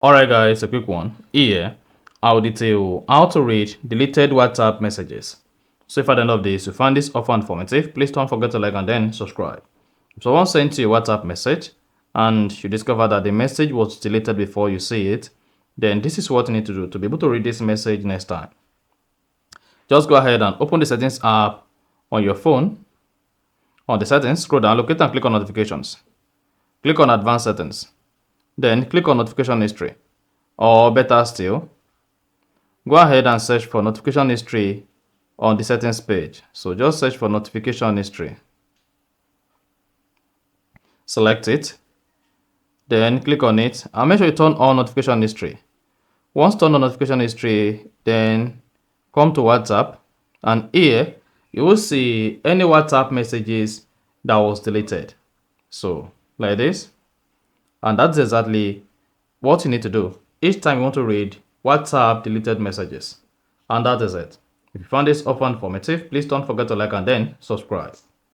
Alright guys, a quick one. Here, I'll detail how to read deleted WhatsApp messages. So if at the end of this you find this offer informative, please don't forget to like and then subscribe. If someone sent you a WhatsApp message and you discover that the message was deleted before you see it, then this is what you need to do to be able to read this message next time. Just go ahead and open the settings app on your phone. On the settings, scroll down, locate and click on notifications. Click on advanced settings. Then click on notification history. Or better still, go ahead and search for notification history on the settings page. So just search for notification history. Select it. Then click on it and make sure you turn on notification history. Once turn on notification history, then come to WhatsApp, and here you will see any WhatsApp messages that was deleted. So like this, and that's exactly what you need to do each time you want to read WhatsApp deleted messages. And that is it. If you found this offer informative, please don't forget to like and then subscribe.